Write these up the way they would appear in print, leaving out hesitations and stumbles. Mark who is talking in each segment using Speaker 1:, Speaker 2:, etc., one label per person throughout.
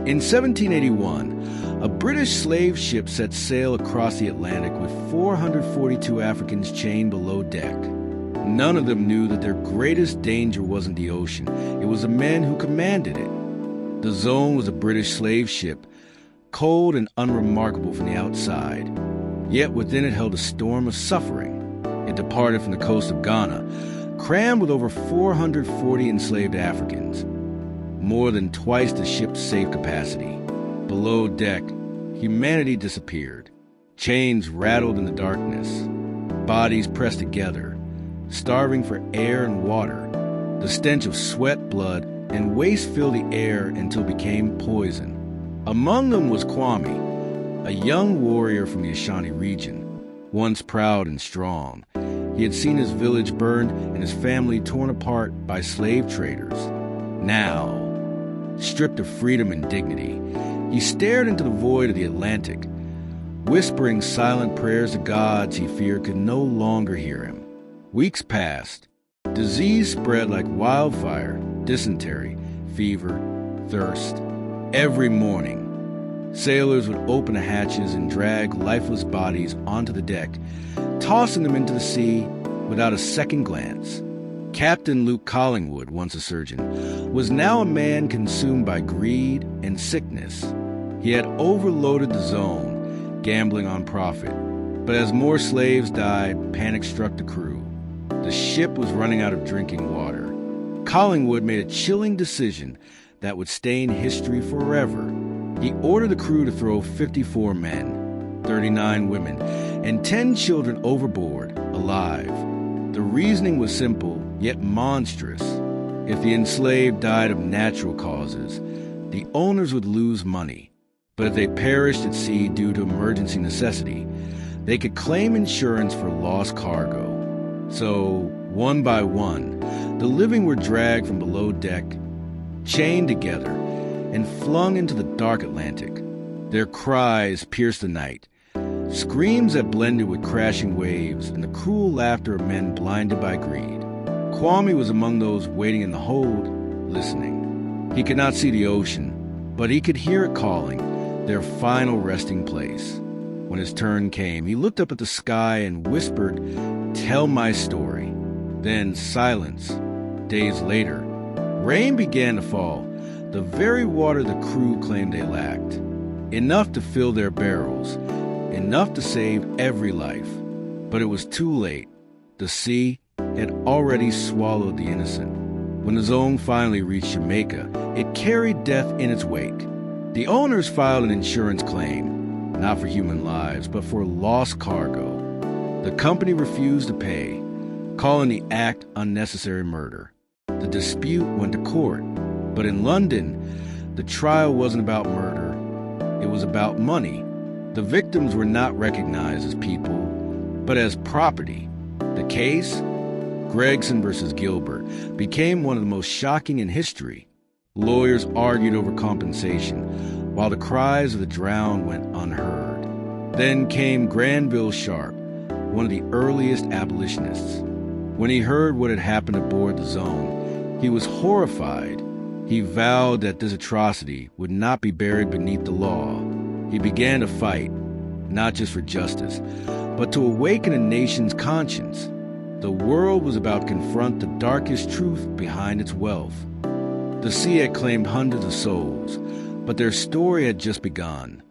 Speaker 1: In 1781, a British slave ship set sail across the Atlantic with 442 Africans chained below deck. None of them knew that their greatest danger wasn't the ocean. It was the men who commanded it. The Zong was a British slave ship, cold and unremarkable from the outside. Yet within it held a storm of suffering. It departed from the coast of Ghana, crammed with over 440 enslaved Africans, more than twice the ship's safe capacity. Below deck, humanity disappeared. Chains rattled in the darkness. Bodies pressed together, starving for air and water. The stench of sweat, blood, and waste filled the air until it became poison. Among them was Kwame, a young warrior from the Ashanti region, once proud and strong. He had seen his village burned and his family torn apart by slave traders. Now, stripped of freedom and dignity, he stared into the void of the Atlantic, whispering silent prayers to gods he feared could no longer hear him. Weeks passed. Disease spread like wildfire, dysentery, fever, thirst. Every morning, sailors would open the hatches and drag lifeless bodies onto the deck, tossing them into the sea without a second glance. Captain Luke Collingwood, once a surgeon, was now a man consumed by greed and sickness. He had overloaded the Zone, gambling on profit. But as more slaves died, panic struck the crew. The ship was running out of drinking water. Collingwood made a chilling decision that would stain history forever. He ordered the crew to throw 54 men, 39 women, and 10 children overboard, alive. The reasoning was simple, yet monstrous. If the enslaved died of natural causes, the owners would lose money. But if they perished at sea due to emergency necessity, they could claim insurance for lost cargo. So, one by one, the living were dragged from below deck, chained together, and flung into the dark Atlantic. Their cries pierced the night, screams that blended with crashing waves and the cruel laughter of men blinded by greed. Kwame was among those waiting in the hold, listening. He could not see the ocean, but he could hear it calling, their final resting place. When his turn came, he looked up at the sky and whispered, "Tell my story." Then silence. Days later, rain began to fall, the very water the crew claimed they lacked. Enough to fill their barrels, enough to save every life. But it was too late. The sea had already swallowed the innocent. When the Zong finally reached Jamaica, it carried death in its wake. The owners filed an insurance claim, not for human lives, but for lost cargo. The company refused to pay, calling the act unnecessary murder. The dispute went to court, but in London, the trial wasn't about murder. It was about money. The victims were not recognized as people, but as property. The case, Gregson versus Gilbert, became one of the most shocking in history. Lawyers argued over compensation, while the cries of the drowned went unheard. Then came Granville Sharp, one of the earliest abolitionists. When he heard what had happened aboard the Zone, he was horrified. He vowed that this atrocity would not be buried beneath the law. He began to fight, not just for justice, but to awaken a nation's conscience. The world was about to confront the darkest truth behind its wealth. The sea had claimed hundreds of souls, but their story had just begun.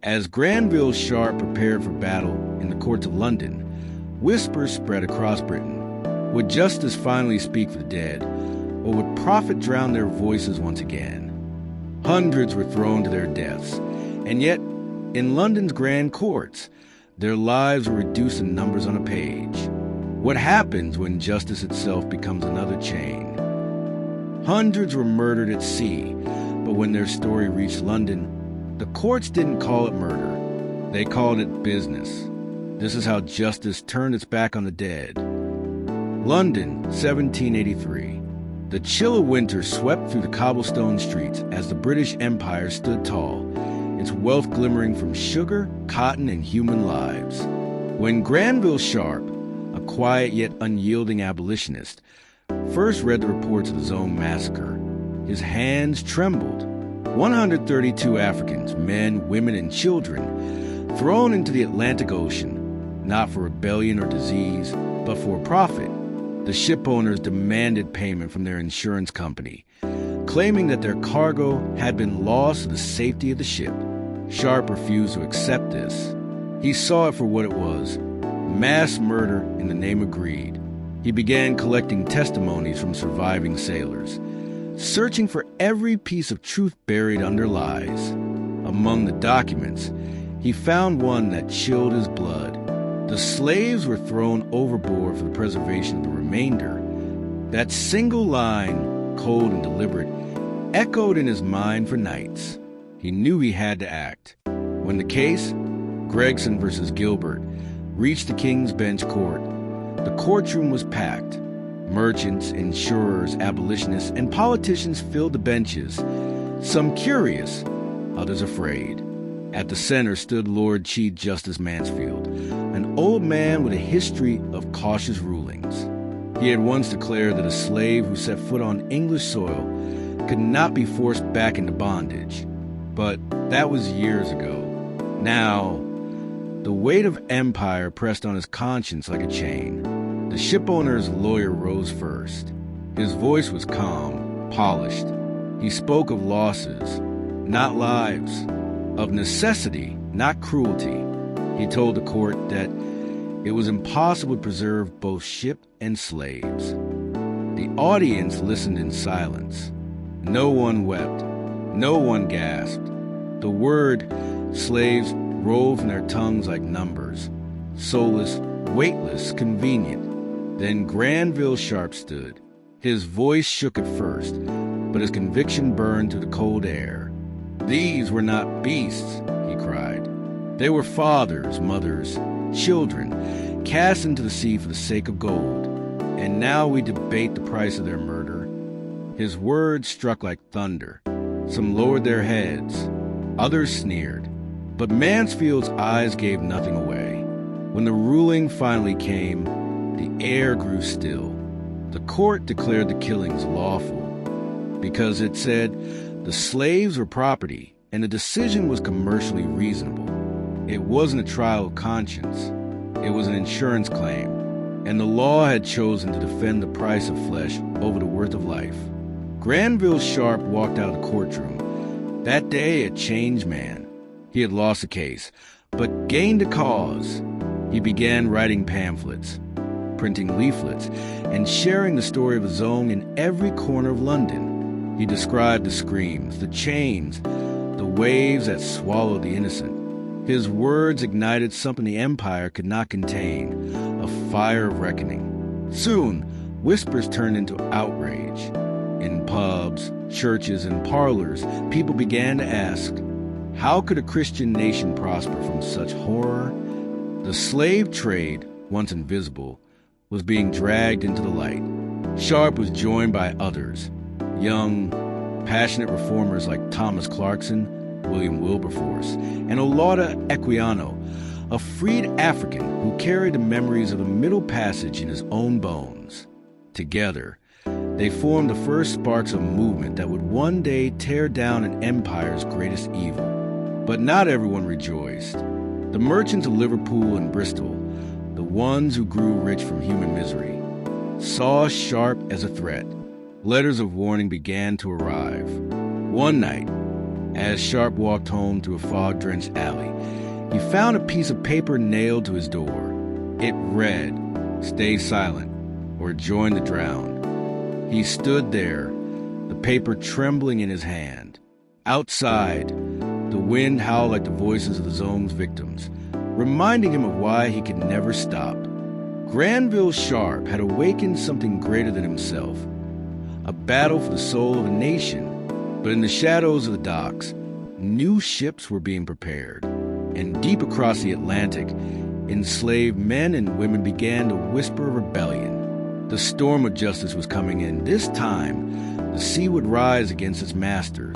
Speaker 1: As Granville Sharp prepared for battle in the courts of London, whispers spread across Britain. Would justice finally speak for the dead, or would profit drown their voices once again? Hundreds were thrown to their deaths, and yet, in London's grand courts, their lives were reduced in numbers on a page. What happens when justice itself becomes another chain? Hundreds were murdered at sea, but when their story reached London, the courts didn't call it murder. They called it business. This is how justice turned its back on the dead. London, 1783. The chill of winter swept through the cobblestone streets as the British Empire stood tall, its wealth glimmering from sugar, cotton, and human lives. When Granville Sharp, a quiet yet unyielding abolitionist, first read the reports of the Zong Massacre, his hands trembled. 132 Africans, men, women, and children, thrown into the Atlantic Ocean, not for rebellion or disease, but for profit. The ship owners demanded payment from their insurance company, claiming that their cargo had been lost to the safety of the ship. Sharp refused to accept this. He saw it for what it was, mass murder in the name of greed. He began collecting testimonies from surviving sailors, searching for every piece of truth buried under lies. Among the documents, he found one that chilled his blood. The slaves were thrown overboard for the preservation of the remainder. That single line, cold and deliberate, echoed in his mind for nights. He knew he had to act. When the case, Gregson versus Gilbert, reached the King's Bench Court, the courtroom was packed. Merchants, insurers, abolitionists, and politicians filled the benches, some curious, others afraid. At the center stood Lord Chief Justice Mansfield, an old man with a history of cautious rulings. He had once declared that a slave who set foot on English soil could not be forced back into bondage. But that was years ago. Now, the weight of empire pressed on his conscience like a chain. The shipowner's lawyer rose first. His voice was calm, polished. He spoke of losses, not lives, of necessity, not cruelty. He told the court that it was impossible to preserve both ship and slaves. The audience listened in silence. No one wept. No one gasped. The word slaves rolled from their tongues like numbers, soulless, weightless, convenient. Then Granville Sharp stood. His voice shook at first, but his conviction burned through the cold air. These were not beasts, he cried. They were fathers, mothers, children, cast into the sea for the sake of gold. And now we debate the price of their murder. His words struck like thunder. Some lowered their heads. Others sneered. But Mansfield's eyes gave nothing away. When the ruling finally came, the air grew still. The court declared the killings lawful because it said the slaves were property and the decision was commercially reasonable. It wasn't a trial of conscience. It was an insurance claim, and the law had chosen to defend the price of flesh over the worth of life. Granville Sharp walked out of the courtroom. That day, a changed man. He had lost a case, but gained a cause. He began writing pamphlets, printing leaflets, and sharing the story of Zong in every corner of London. He described the screams, the chains, the waves that swallowed the innocent. His words ignited something the empire could not contain, a fire of reckoning. Soon, whispers turned into outrage. In pubs, churches, and parlors, people began to ask, how could a Christian nation prosper from such horror? The slave trade, once invisible, was being dragged into the light. Sharp was joined by others, young, passionate reformers like Thomas Clarkson, William Wilberforce, and Olaudah Equiano, a freed African who carried the memories of the Middle Passage in his own bones. Together, they formed the first sparks of a movement that would one day tear down an empire's greatest evil. But not everyone rejoiced. The merchants of Liverpool and Bristol, the ones who grew rich from human misery, saw Sharp as a threat. Letters of warning began to arrive. One night, as Sharp walked home through a fog-drenched alley, he found a piece of paper nailed to his door. It read, "Stay silent, or join the drowned." He stood there, the paper trembling in his hand. Outside, the wind howled like the voices of the Zong's victims, reminding him of why he could never stop. Granville Sharp had awakened something greater than himself, a battle for the soul of a nation. But in the shadows of the docks, new ships were being prepared, and deep across the Atlantic, enslaved men and women began to whisper rebellion. The storm of justice was coming in. This time, the sea would rise against its masters.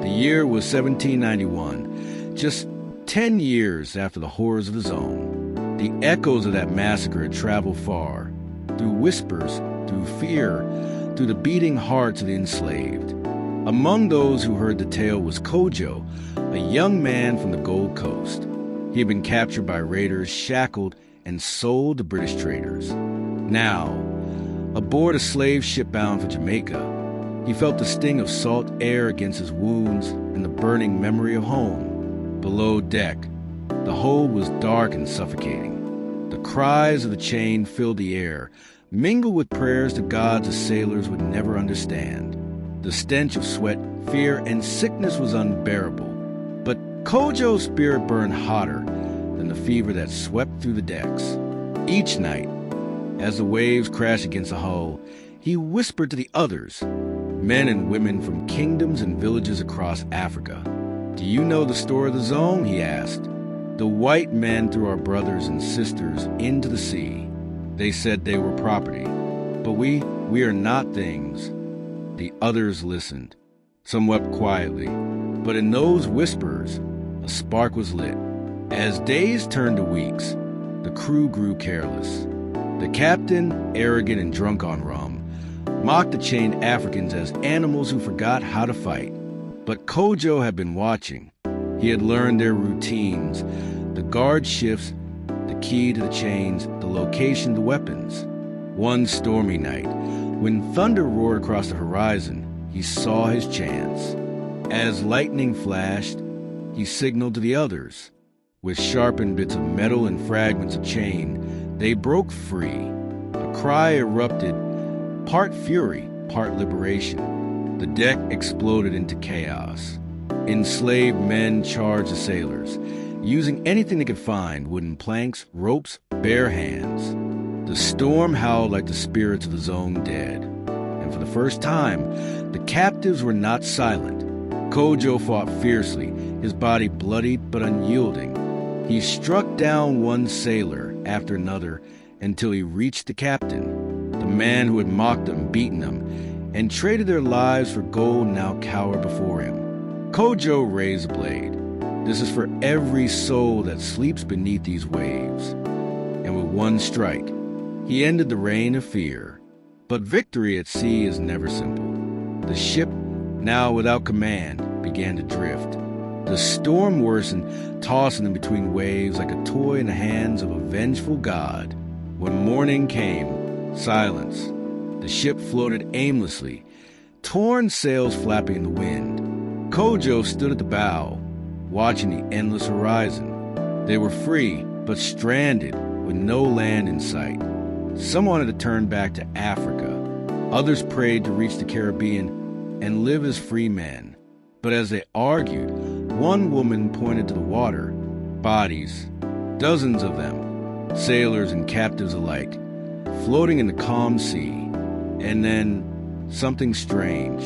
Speaker 1: The year was 1791, just 10 years after the horrors of the Zone. The echoes of that massacre had traveled far, through whispers, through fear, through the beating hearts of the enslaved. Among those who heard the tale was Kojo, a young man from the Gold Coast. He had been captured by raiders, shackled, and sold to British traders. Now, aboard a slave ship bound for Jamaica, he felt the sting of salt air against his wounds and the burning memory of home. Below deck, the hold was dark and suffocating. The cries of the chained filled the air, mingled with prayers to gods the sailors would never understand. The stench of sweat, fear, and sickness was unbearable. But Kojo's spirit burned hotter than the fever that swept through the decks. Each night, as the waves crashed against the hull, he whispered to the others, men and women from kingdoms and villages across Africa. "Do you know the story of the Zong?" he asked. "The white men threw our brothers and sisters into the sea. They said they were property, but we are not things." The others listened. Some wept quietly, but in those whispers, a spark was lit. As days turned to weeks, the crew grew careless. The captain, arrogant and drunk on rum, mocked the chained Africans as animals who forgot how to fight. But Kojo had been watching. He had learned their routines, the guard shifts, the key to the chains, the location, the weapons. One stormy night, when thunder roared across the horizon, he saw his chance. As lightning flashed, he signaled to the others. With sharpened bits of metal and fragments of chain, they broke free. A cry erupted, part fury, part liberation. The deck exploded into chaos. Enslaved men charged the sailors, using anything they could find, wooden planks, ropes, bare hands. The storm howled like the spirits of the Zong dead. And for the first time, the captives were not silent. Kojo fought fiercely, his body bloodied but unyielding. He struck down one sailor after another until he reached the captain. The man who had mocked them, beaten them, and traded their lives for gold now cowered before him. Kojo raised a blade. "This is for every soul that sleeps beneath these waves." And with one strike, he ended the reign of fear. But victory at sea is never simple. The ship, now without command, began to drift. The storm worsened, tossing them between waves like a toy in the hands of a vengeful god. When morning came, silence. The ship floated aimlessly, torn sails flapping in the wind. Kojo stood at the bow, watching the endless horizon. They were free, but stranded, with no land in sight. Some wanted to turn back to Africa. Others prayed to reach the Caribbean and live as free men. But as they argued, one woman pointed to the water. Bodies, dozens of them, sailors and captives alike, floating in the calm sea. And then, something strange.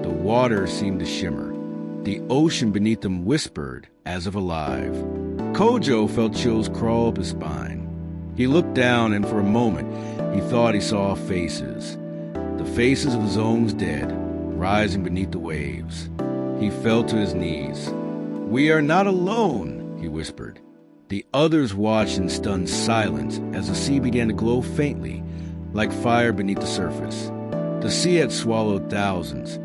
Speaker 1: The water seemed to shimmer. The ocean beneath them whispered, as if alive. Kojo felt chills crawl up his spine. He looked down, and for a moment, he thought he saw faces. The faces of the Zong's dead, rising beneath the waves. He fell to his knees. "We are not alone," he whispered. The others watched in stunned silence as the sea began to glow faintly, like fire beneath the surface. The sea had swallowed thousands,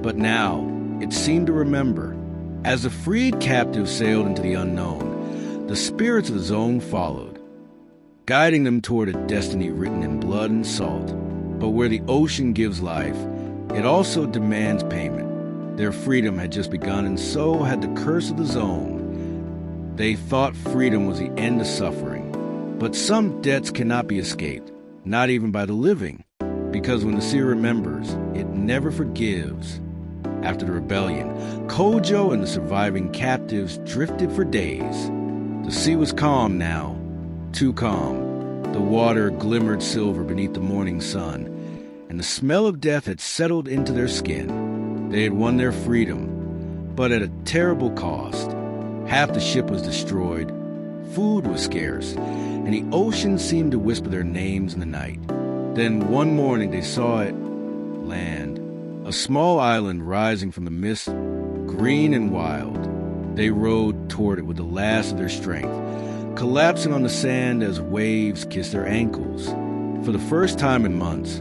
Speaker 1: but now it seemed to remember. As the freed captives sailed into the unknown, the spirits of the Zong followed, guiding them toward a destiny written in blood and salt. But where the ocean gives life, it also demands payment. Their freedom had just begun, and so had the curse of the Zong. They thought freedom was the end of suffering. But some debts cannot be escaped, not even by the living, because when the sea remembers, it never forgives. After the rebellion, Kojo and the surviving captives drifted for days. The sea was calm now, too calm. The water glimmered silver beneath the morning sun, and the smell of death had settled into their skin. They had won their freedom, but at a terrible cost. Half the ship was destroyed, food was scarce, and the ocean seemed to whisper their names in the night. Then one morning they saw it land, a small island rising from the mist, green and wild. They rowed toward it with the last of their strength, collapsing on the sand as waves kissed their ankles. For the first time in months,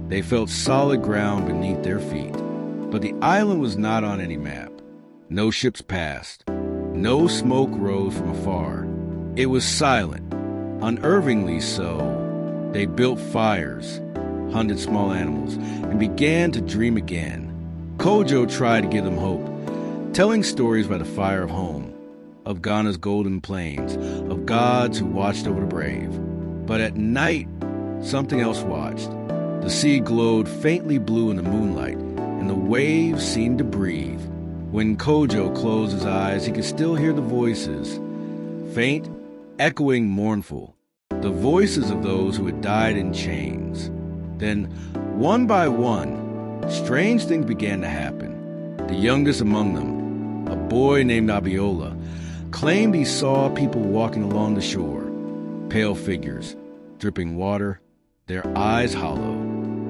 Speaker 1: they felt solid ground beneath their feet. But the island was not on any map. No ships passed. No smoke rose from afar. It was silent, unnervingly so. They built fires, hunted small animals, and began to dream again. Kojo tried to give them hope, telling stories by the fire of home, of Ghana's golden plains, of gods who watched over the brave. But at night, something else watched. The sea glowed faintly blue in the moonlight, and the waves seemed to breathe. When Kojo closed his eyes, he could still hear the voices, faint, echoing, mournful, the voices of those who had died in chains. Then, one by one, strange things began to happen. The youngest among them, a boy named Abiola, claimed he saw people walking along the shore, pale figures, dripping water, their eyes hollow.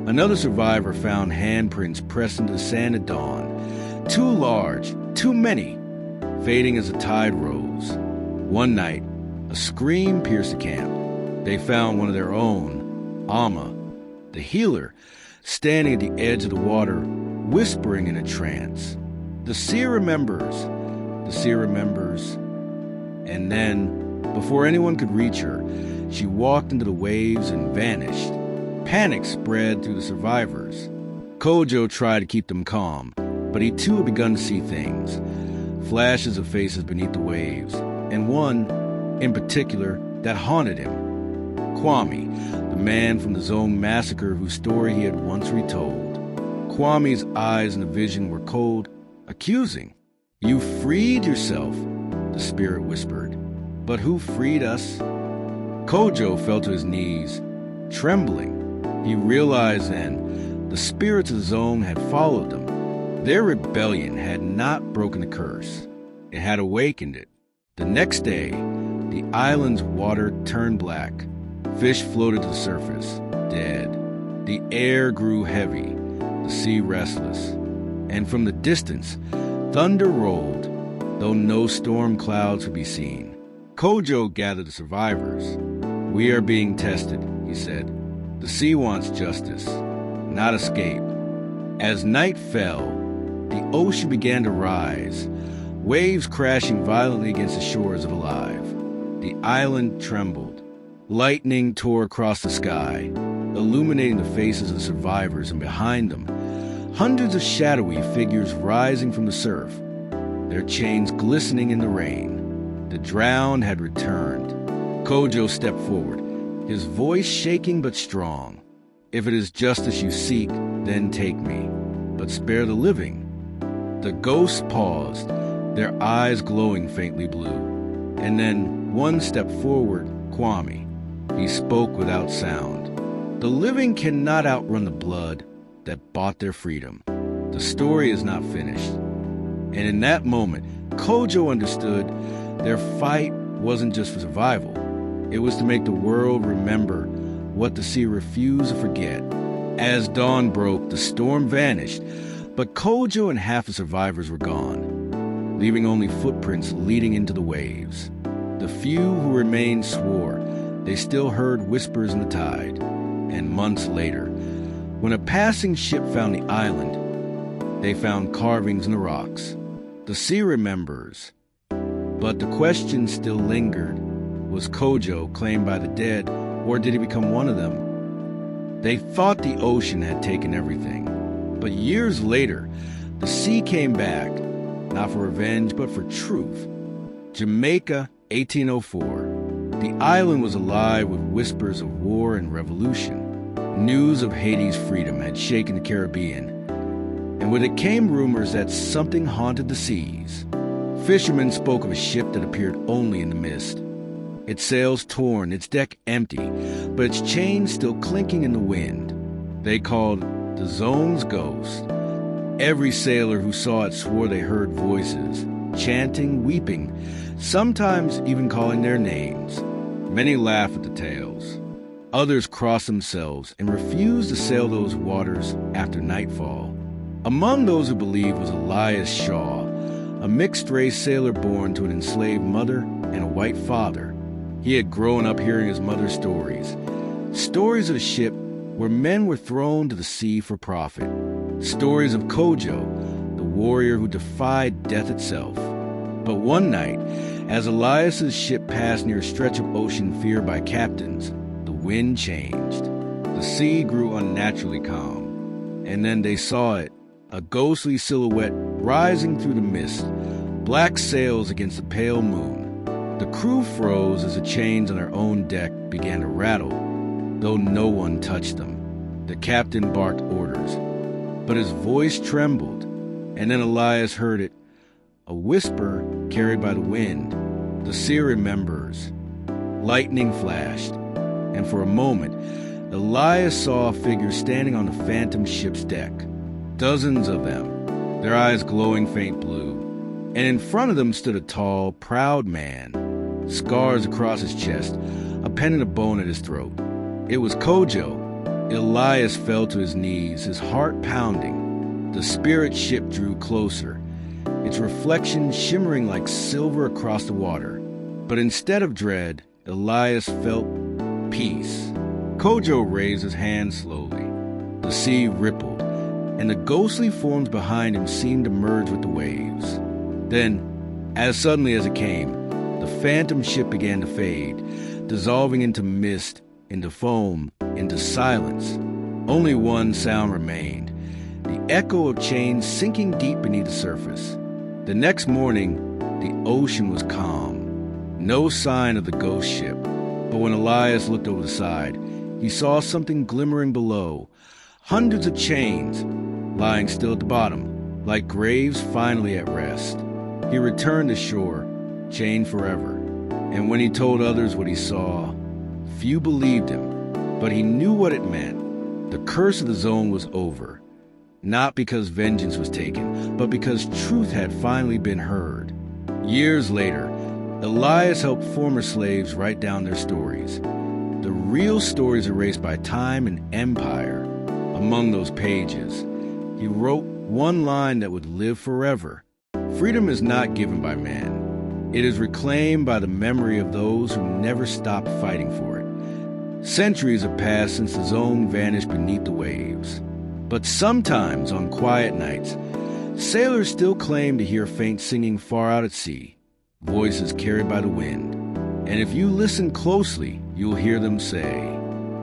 Speaker 1: Another survivor found handprints pressed into the sand at dawn, too large, too many, fading as the tide rose. One night, a scream pierced the camp. They found one of their own, Amma, the healer, standing at the edge of the water, whispering in a trance. The seer remembers. The seer remembers. And then, before anyone could reach her, she walked into the waves and vanished. Panic spread through the survivors. Kojo tried to keep them calm, but he too had begun to see things. Flashes of faces beneath the waves, and one, in particular, that haunted him. Kwame, the man from the Zong Massacre whose story he had once retold. Kwame's eyes in the vision were cold, accusing. "You freed yourself," the spirit whispered. "But who freed us?" Kojo fell to his knees, trembling. He realized then the spirits of Zong had followed them. Their rebellion had not broken the curse. It had awakened it. The next day, the island's water turned black. Fish floated to the surface, dead. The air grew heavy, the sea restless. And from the distance, thunder rolled, though no storm clouds could be seen. Kojo gathered the survivors. "We are being tested," he said. "The sea wants justice, not escape." As night fell, the ocean began to rise, waves crashing violently against the shores of Alive. The island trembled. Lightning tore across the sky, illuminating the faces of the survivors, and behind them, hundreds of shadowy figures rising from the surf, their chains glistening in the rain. The drowned had returned. Kojo stepped forward, his voice shaking but strong. "If it is justice you seek, then take me, but spare the living." The ghosts paused, their eyes glowing faintly blue. And then one stepped forward, Kwame. He spoke without sound. "The living cannot outrun the blood that bought their freedom. The story is not finished." And in that moment, Kojo understood their fight wasn't just for survival. It was to make the world remember what the sea refused to forget. As dawn broke, the storm vanished, but Kojo and half the survivors were gone, leaving only footprints leading into the waves. The few who remained swore they still heard whispers in the tide. And months later, when a passing ship found the island, they found carvings in the rocks. The sea remembers. But the question still lingered. Was Kojo claimed by the dead, or did he become one of them? They thought the ocean had taken everything. But years later, the sea came back, not for revenge, but for truth. Jamaica, 1804. The island was alive with whispers of war and revolution. News of Haiti's freedom had shaken the Caribbean, and with it came rumors that something haunted the seas. Fishermen spoke of a ship that appeared only in the mist. Its sails torn, its deck empty, but its chains still clinking in the wind. They called the Zong's ghost. Every sailor who saw it swore they heard voices, chanting, weeping, sometimes even calling their names. Many laughed at the tales. Others crossed themselves and refused to sail those waters after nightfall. Among those who believed was Elias Shaw, a mixed-race sailor born to an enslaved mother and a white father. He had grown up hearing his mother's stories. Stories of a ship where men were thrown to the sea for profit. Stories of Kojo, warrior who defied death itself. But one night, as Elias's ship passed near a stretch of ocean feared by captains, the wind changed. The sea grew unnaturally calm, and then they saw it, a ghostly silhouette rising through the mist, black sails against the pale moon. The crew froze as the chains on their own deck began to rattle, though no one touched them. The captain barked orders, but his voice trembled, and then Elias heard it, a whisper carried by the wind. The sea remembers. Lightning flashed, and for a moment, Elias saw a figure standing on the phantom ship's deck. Dozens of them, their eyes glowing faint blue, and in front of them stood a tall, proud man, scars across his chest, a pendant bone at his throat. It was Kojo. Elias fell to his knees, his heart pounding. The spirit ship drew closer, its reflection shimmering like silver across the water. But instead of dread, Elias felt peace. Kojo raised his hand slowly. The sea rippled, and the ghostly forms behind him seemed to merge with the waves. Then, as suddenly as it came, the phantom ship began to fade, dissolving into mist, into foam, into silence. Only one sound remained, the echo of chains sinking deep beneath the surface. The next morning, the ocean was calm. No sign of the ghost ship, but when Elias looked over the side, he saw something glimmering below. Hundreds of chains, lying still at the bottom, like graves finally at rest. He returned to shore, chained forever. And when he told others what he saw, few believed him, but he knew what it meant. The curse of the zone was over, not because vengeance was taken, but because truth had finally been heard. Years later, Elias helped former slaves write down their stories. The real stories erased by time and empire. Among those pages, he wrote one line that would live forever. Freedom is not given by man. It is reclaimed by the memory of those who never stopped fighting for it. Centuries have passed since the zone vanished beneath the waves. But sometimes, on quiet nights, sailors still claim to hear faint singing far out at sea, voices carried by the wind. And if you listen closely, you'll hear them say,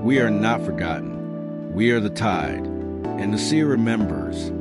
Speaker 1: "We are not forgotten. We are the tide, and the sea remembers."